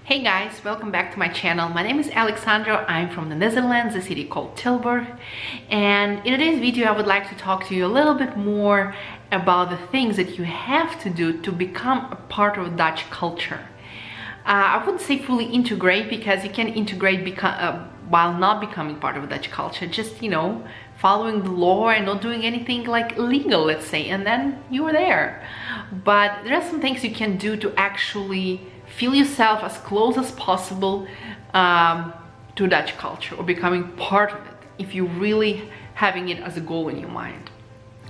Hey guys, welcome back to my channel. My name is Alexandra. I'm from the Netherlands, a city called Tilburg. And in today's video, I would like to talk to you a little bit more about the things that you have to do to become a part of Dutch culture. I wouldn't say fully integrate, because you can integrate while not becoming part of Dutch culture. Just, following the law and not doing anything like illegal, let's say, and then you are there. But there are some things you can do to actually feel yourself as close as possible to Dutch culture, or becoming part of it, if you're really having it as a goal in your mind.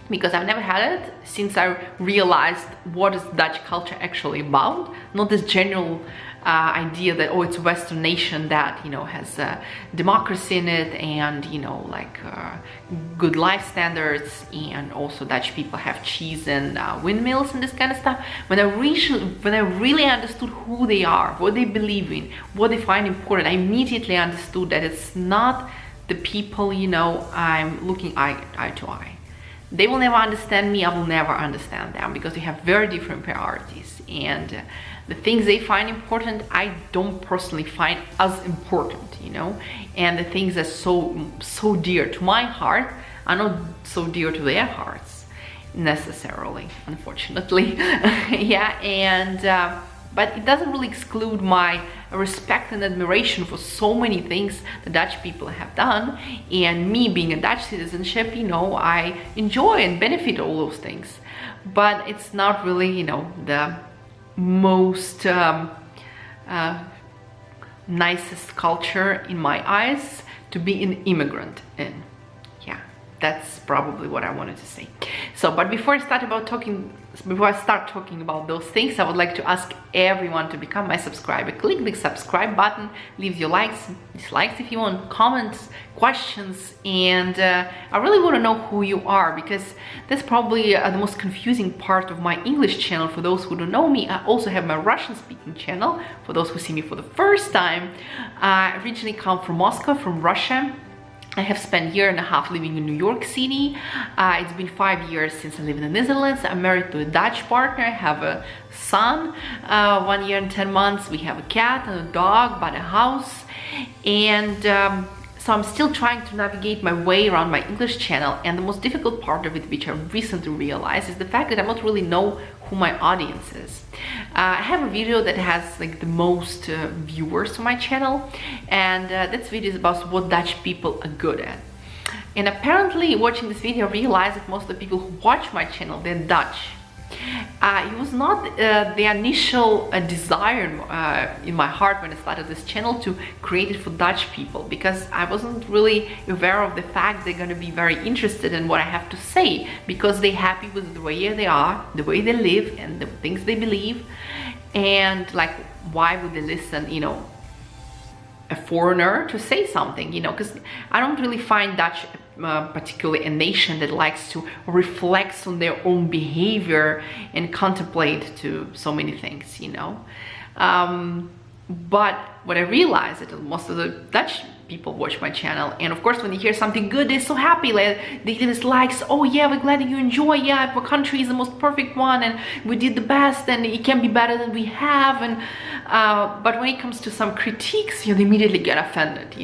Because I've never had it since I realized what is Dutch culture actually about, not this general idea that, oh, it's a Western nation that, has democracy in it and, good life standards, and also Dutch people have cheese and windmills and this kind of stuff. When I really understood who they are, what they believe in, what they find important, I immediately understood that it's not the people, I'm looking eye to eye. They will never understand me, I will never understand them, because we have very different priorities, and the things they find important, I don't personally find as important, and the things that so dear to my heart are not so dear to their hearts necessarily, unfortunately. Yeah, and but it doesn't really exclude my respect and admiration for so many things the Dutch people have done, and me being a Dutch citizenship, I enjoy and benefit all those things. But it's not really, the most nicest culture in my eyes to be an immigrant in. Yeah, that's probably what I wanted to say. So, but before I start talking about those things, I would like to ask everyone to become my subscriber. Click the subscribe button, leave your likes, dislikes if you want, comments, questions, and I really want to know who you are, because that's probably the most confusing part of my English channel. For those who don't know me, I also have my Russian speaking channel. For those who see me for the first time, I originally come from Moscow, from Russia. I have spent a year and a half living in New York City. It's been 5 years since I live in the Netherlands. I'm married to a Dutch partner. I have a son, 1 year and 10 months. We have a cat and a dog, but a house. And so I'm still trying to navigate my way around my English channel. And the most difficult part of it, which I recently realized, is the fact that I don't really know who my audience is. I have a video that has like the most viewers on my channel, and this video is about what Dutch people are good at. And apparently, watching this video, I realized that most of the people who watch my channel, they're Dutch. It was not the initial desire in my heart when I started this channel to create it for Dutch people, because I wasn't really aware of the fact they're going to be very interested in what I have to say, because they're happy with the way they are, the way they live, and the things they believe. And like, why would they listen, a foreigner to say something, because I don't really find Dutch particularly a nation that likes to reflect on their own behavior and contemplate to so many things, but what I realized is that most of the Dutch people watch my channel, and of course when they hear something good, they're so happy, like they give us likes. Oh yeah, we're glad that you enjoy. Yeah, our country is the most perfect one, and we did the best, and it can be better than we have. And but when it comes to some critiques, they immediately get offended,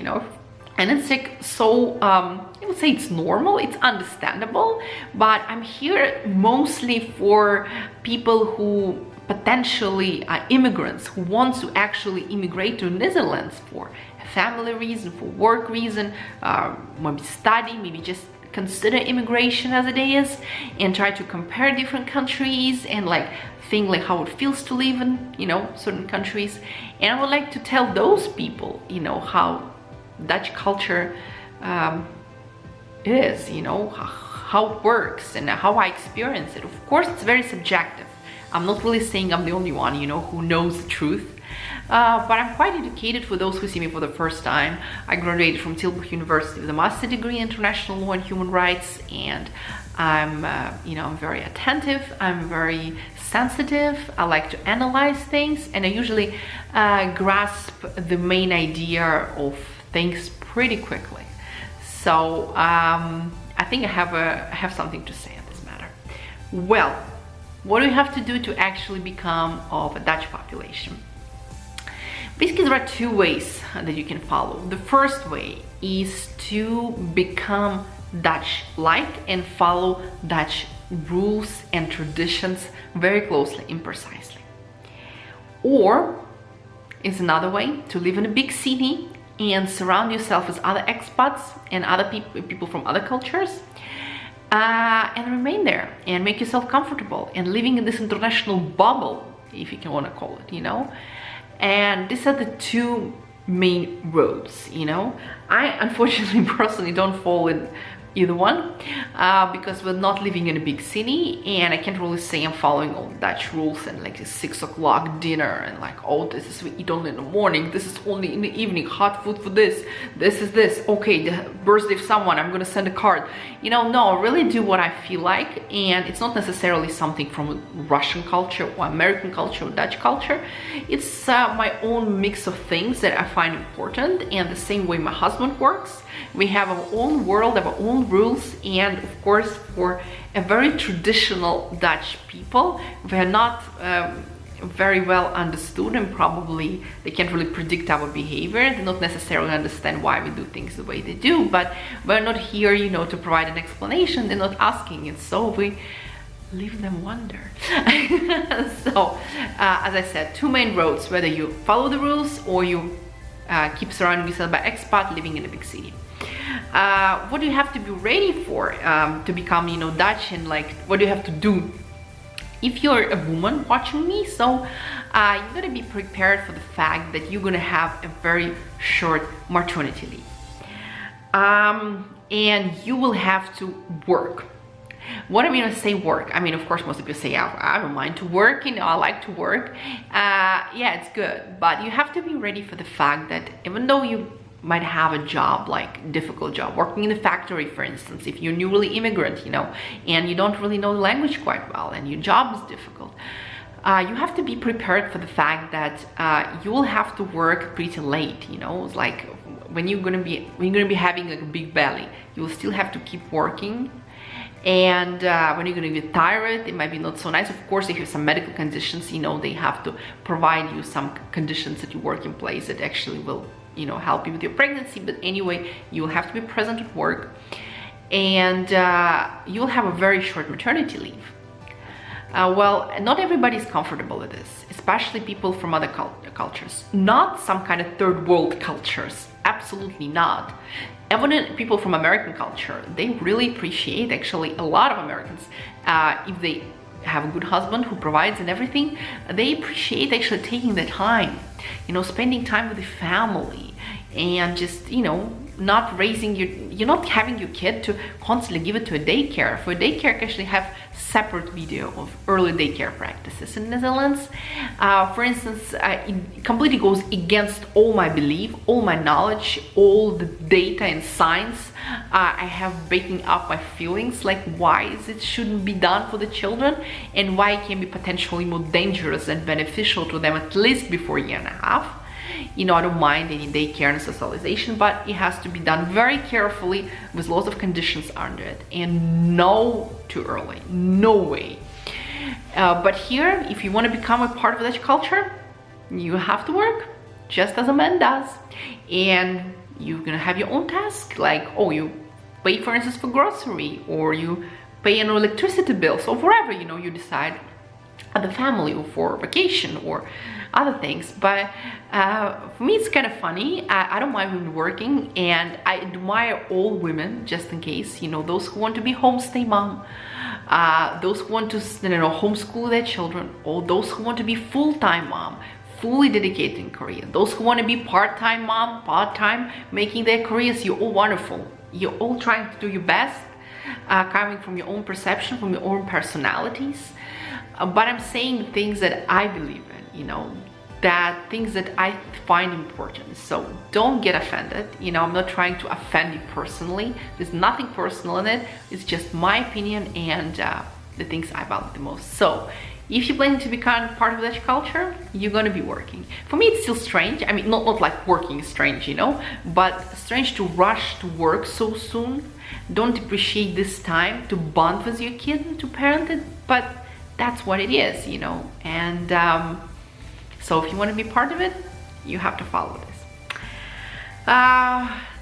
and it's like so I would say it's normal, it's understandable, but I'm here mostly for people who potentially are immigrants, who want to actually immigrate to the Netherlands for a family reason, for work reason, maybe study, maybe just consider immigration as it is, and try to compare different countries and like think like how it feels to live in certain countries. And I would like to tell those people how Dutch culture is, how it works and how I experience it. Of course, it's very subjective. I'm not really saying I'm the only one, who knows the truth. But I'm quite educated. For those who see me for the first time, I graduated from Tilburg University with a master's degree in international law and human rights, and I'm, I'm very attentive. I'm very sensitive. I like to analyze things, and I usually grasp the main idea of things pretty quickly. So I think I have something to say on this matter. Well, what do you have to do to actually become of a Dutch population? Basically, there are two ways that you can follow. The first way is to become Dutch-like and follow Dutch rules and traditions very closely and precisely. Or is another way to live in a big city and surround yourself with other expats and other people from other cultures, and remain there and make yourself comfortable and living in this international bubble, if you can want to call it, you know. And these are the two main roads, you know. I unfortunately personally don't fall in either one, because we're not living in a big city, and I can't really say I'm following all Dutch rules and like a 6 o'clock dinner and like, oh, this is we eat only in the morning, this is only in the evening, hot food for this is this, okay, the birthday of someone, I'm gonna send a card, you know. No, I really do what I feel like, and it's not necessarily something from Russian culture or American culture or Dutch culture. It's my own mix of things that I find important, and the same way my husband works. We have our own world, our own rules, and of course, for a very traditional Dutch people, we are not very well understood, and probably they can't really predict our behavior. They don't necessarily understand why we do things the way they do, but we're not here, you know, to provide an explanation. They're not asking it, so we leave them wonder. So, as I said, two main roads, whether you follow the rules or you keep surrounding yourself by expat living in a big city. What do you have to be ready for to become, you know, Dutch, and like, what do you have to do if you're a woman watching me? So you gotta be prepared for the fact that you're gonna have a very short maternity leave, and you will have to work. What I mean when I say work, I mean, of course, most people say, I don't mind to work, you know, I like to work. Yeah, it's good, but you have to be ready for the fact that even though you might have a job, like difficult job, working in a factory, for instance, if you're newly immigrant, you know, and you don't really know the language quite well and your job is difficult, you have to be prepared for the fact that you will have to work pretty late, you know. It's like when you're gonna be having like a big belly, you will still have to keep working. And when you're going to get tired, it might be not so nice. Of course, if you have some medical conditions, you know, they have to provide you some conditions that you work in place that actually will, you know, help you with your pregnancy. But anyway, you'll have to be present at work, and you'll have a very short maternity leave. Well, not everybody is comfortable with this, especially people from other cultures, not some kind of third world cultures. Absolutely not. Even people from American culture, they really appreciate, actually a lot of Americans, if they have a good husband who provides and everything, they appreciate actually taking the time, you know, spending time with the family, and just, you know, not raising you're not having your kid to constantly give it to a daycare. For a daycare, I actually have separate video of early daycare practices in the Netherlands. For instance, it completely goes against all my belief, all my knowledge, all the data and science. I have backing up my feelings, like why it shouldn't be done for the children, and why it can be potentially more dangerous and beneficial to them at least before a year and a half. You know, I don't mind any daycare and socialization, but it has to be done very carefully with lots of conditions under it, and no too early, no way. But here, if you want to become a part of Dutch culture, you have to work just as a man does, and you're gonna have your own task, like, oh, you pay, for instance, for grocery, or you pay an electricity bill, so wherever, you know, you decide, at the family, or for vacation, or other things. But for me, it's kind of funny. I don't mind women working, and I admire all women, just in case, you know, those who want to be homestay mom, those who want to, you know, homeschool their children, or those who want to be full-time mom, fully dedicated in career, those who want to be part-time mom, part-time, making their careers. You're all wonderful. You're all trying to do your best, coming from your own perception, from your own personalities. But I'm saying things that I believe in, you know, that things that I find important. So don't get offended. You know, I'm not trying to offend you personally. There's nothing personal in it. It's just my opinion and the things I value the most. So if you're planning to become part of Dutch culture, you're going to be working. For me, it's still strange. I mean, not like working is strange, you know, but strange to rush to work so soon. Don't appreciate this time to bond with your kid and to parent it, but that's what it is, you know. And so if you want to be part of it, you have to follow this.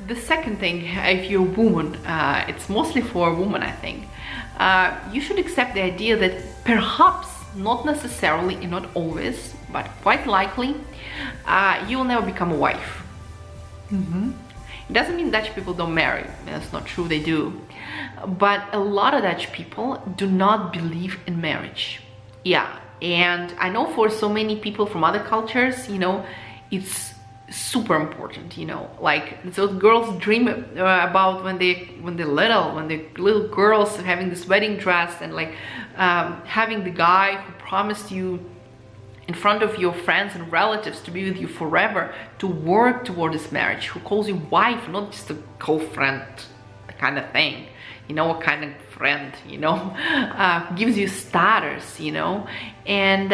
The second thing, if you're a woman, it's mostly for a woman, I think, you should accept the idea that perhaps, not necessarily and not always, but quite likely, you will never become a wife. It doesn't mean Dutch people don't marry. That's not true, they do. But a lot of Dutch people do not believe in marriage. Yeah, and I know for so many people from other cultures, you know, it's super important, you know, like those girls dream about when they're little girls, having this wedding dress and like having the guy who promised you in front of your friends and relatives to be with you forever, to work toward this marriage, who calls you wife, not just a girlfriend kind of thing, you know, a kind of friend, you know, gives you status, you know. And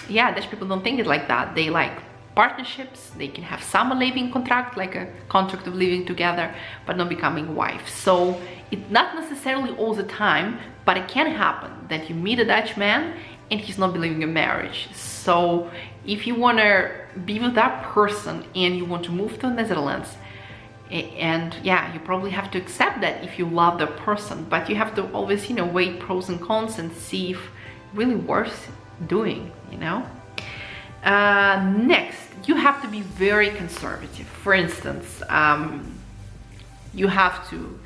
yeah, Dutch people don't think it like that. They like partnerships. They can have some living contract, like a contract of living together, but not becoming wife. So it's not necessarily all the time, but it can happen that you meet a Dutch man and he's not believing in marriage. So if you want to be with that person and you want to move to the Netherlands, and yeah, you probably have to accept that if you love the person, but you have to always, you know, weigh pros and cons and see if really worth doing, you know. Next, you have to be very conservative. For instance, you have to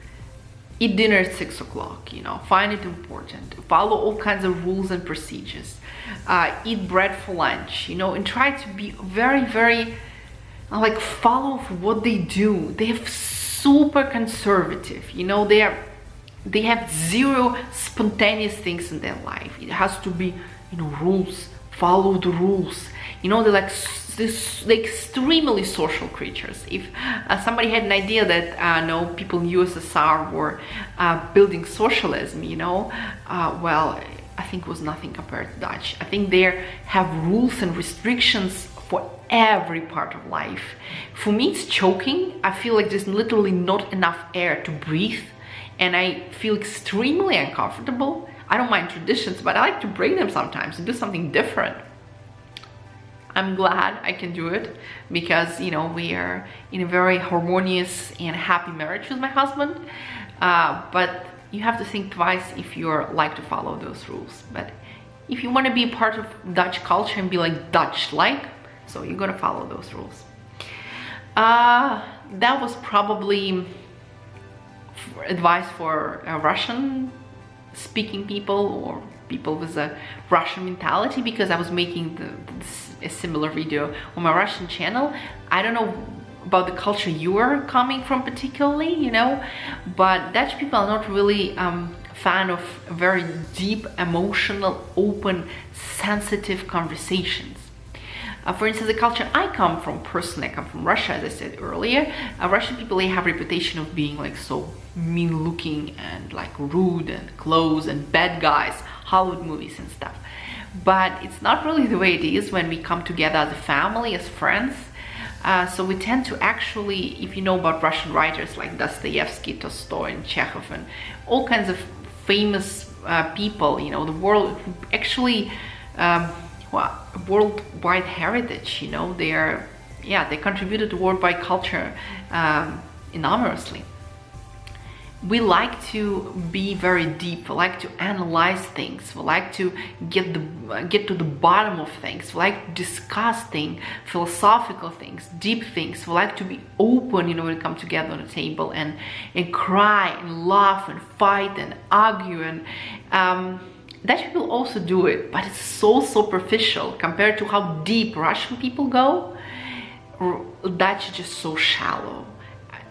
eat dinner at 6 o'clock, you know, find it important, follow all kinds of rules and procedures, eat bread for lunch, you know, and try to be very like follow what they do. They have super conservative, you know, they have zero spontaneous things in their life. It has to be, you know, rules, follow the rules, you know. They're like they're extremely social creatures. If somebody had an idea that no, people in USSR were building socialism, you know, well, I think it was nothing compared to Dutch. I think they have rules and restrictions for every part of life. For me, it's choking. I feel like there's literally not enough air to breathe, and I feel extremely uncomfortable. I don't mind traditions, but I like to break them sometimes and do something different. I'm glad I can do it because, you know, we are in a very harmonious and happy marriage with my husband. But you have to think twice if you're like to follow those rules. But if you want to be a part of Dutch culture and be like Dutch-like, so you're gonna follow those rules. That was probably advice for Russian speaking people or people with a Russian mentality, because I was making a similar video on my Russian channel. I don't know about the culture you are coming from particularly, you know, but Dutch people are not really fan of very deep, emotional, open, sensitive conversations. For instance, the culture I come from, personally, I come from Russia, as I said earlier. Russian people, they have a reputation of being like so mean looking and like rude and close and bad guys, Hollywood movies and stuff. But it's not really the way it is when we come together as a family, as friends. So we tend to actually, if you know about Russian writers like Dostoevsky, Tolstoy, and Chekhov, and all kinds of famous people, you know, the world actually, worldwide heritage, you know, they contributed to worldwide culture enormously. We like to be very deep. We like to analyze things. We like to get to the bottom of things. We like to discuss things, philosophical things, deep things. We like to be open, you know, when we come together on a table and cry and laugh and fight and argue. And Dutch people also do it, but it's so superficial compared to how deep Russian people go. Dutch is just so shallow.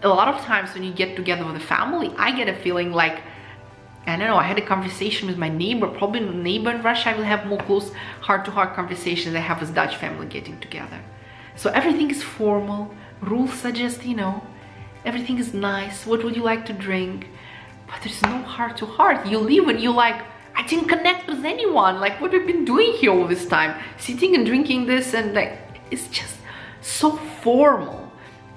A lot of times when you get together with a family, I get a feeling like, I don't know, I had a conversation with my neighbor, probably a neighbor in Russia, I will have more close heart-to-heart conversations I have with Dutch family getting together. So everything is formal, rules are just, you know, everything is nice, what would you like to drink? But there's no heart-to-heart. You leave and you're like, I didn't connect with anyone, like what have we been doing here all this time? Sitting and drinking this, and like, it's just so formal.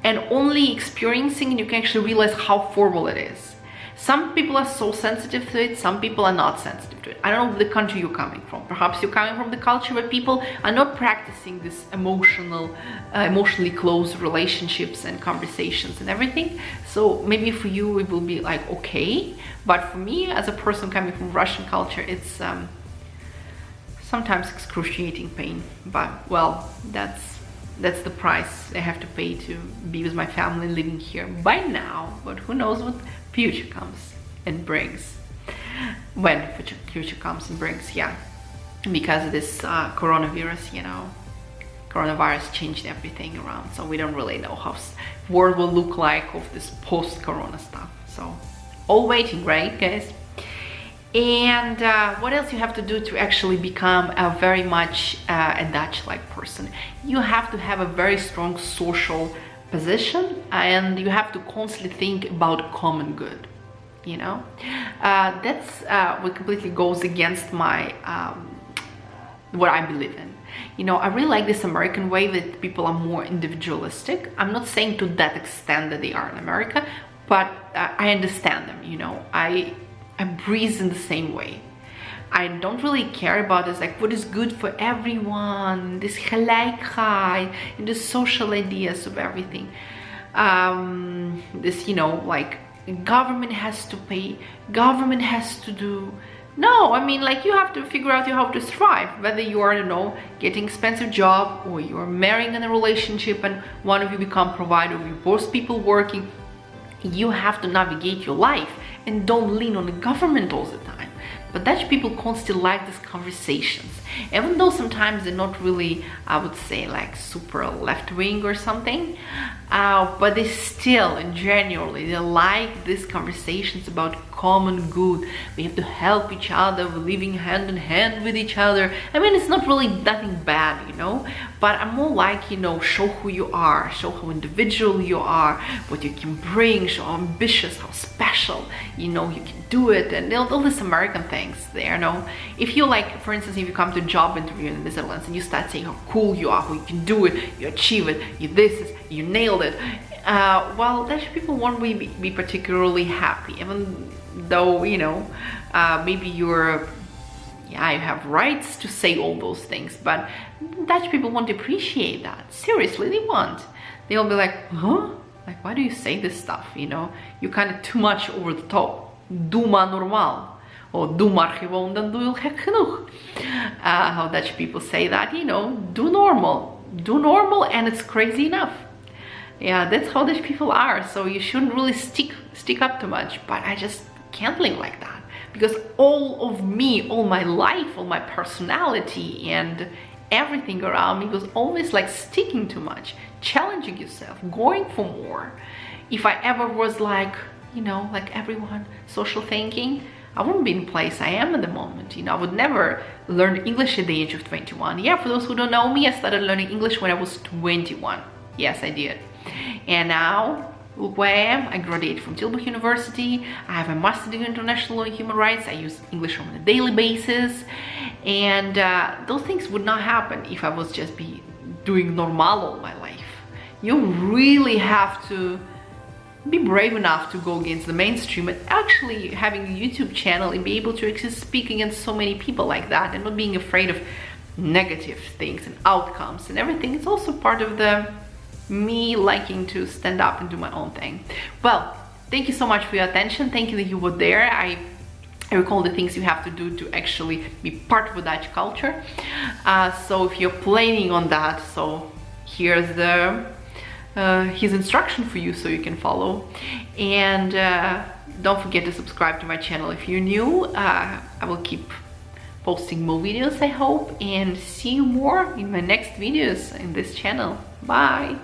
And only experiencing, you can actually realize how formal it is. Some people are so sensitive to it, some people are not sensitive sensitive to it. I don't know the country you're coming from. Perhaps you're coming from the culture where people are not practicing this emotionally close relationships and conversations and everything. So maybe for you it will be like okay, but for me as a person coming from Russian culture, it's sometimes excruciating pain. But well, that's the price I have to pay to be with my family living here by now. But who knows what future comes and brings. When future comes and brings, yeah. Because of this coronavirus, you know, coronavirus changed everything around. So we don't really know how world will look like of this post-corona stuff. So all waiting, right, guys? And what else you have to do to actually become a very much a Dutch-like person? You have to have a very strong social position, and you have to constantly think about common good. You know, that's what completely goes against my what I believe in. You know, I really like this American way that people are more individualistic. I'm not saying to that extent that they are in America, but I understand them. You know, I breathe in the same way. I don't really care about this, like what is good for everyone, this gelijkheid, and the social ideas of everything. This, you know, like government has to pay, government has to do. No, I mean, like you have to figure out how to thrive, whether you are, you know, getting expensive job or you're marrying in a relationship and one of you become provider, or you both people working. You have to navigate your life and don't lean on the government all the time. But Dutch people constantly like these conversations, even though sometimes they're not really, I would say, like super left-wing or something, but they still, and generally, they like these conversations about common good. We have to help each other, we're living hand in hand with each other. I mean, it's not really nothing bad, you know, but I'm more like, you know, show who you are, show how individual you are, what you can bring, show how ambitious, how special, you know, you can do it, and all these American things there, you know. If you like, for instance, if you come to a job interview in the Netherlands and you start saying how cool you are, how you can do it, you achieve it, you nailed it, well, Dutch people won't really be particularly happy, even though, you know, maybe you're, yeah, you have rights to say all those things, but Dutch people won't appreciate that. Seriously, they won't. They'll be like, huh? Like, why do you say this stuff, you know? You're kind of too much over the top. Doe maar normaal. Or doe maar gewoon, dan doe je gek genoeg. How Dutch people say that, you know, do normal. Do normal and it's crazy enough. Yeah, that's how Dutch people are. So you shouldn't really stick up too much. But I just can't live like that. Because all of me, all my life, all my personality and everything around me was always like sticking too much, challenging yourself, going for more. If I ever was like, you know, like everyone, social thinking, I wouldn't be in the place I am at the moment. You know, I would never learn English at the age of 21. Yeah, for those who don't know me, I started learning English when I was 21. Yes, I did. And now, look where I am. I graduated from Tilburg University. I have a master's degree in international law and human rights. I use English on a daily basis. And those things would not happen if I was just be doing normal all my life. You really have to be brave enough to go against the mainstream and actually having a YouTube channel and be able to actually speak against so many people like that and not being afraid of negative things and outcomes and everything. It's also part of the me liking to stand up and do my own thing. Well, thank you so much for your attention. Thank you that you were there. I recall the things you have to do to actually be part of the Dutch culture. So if you're planning on that, so here's his instruction for you so you can follow. And don't forget to subscribe to my channel if you're new. I will keep posting more videos, I hope, and see you more in my next videos in this channel. Bye.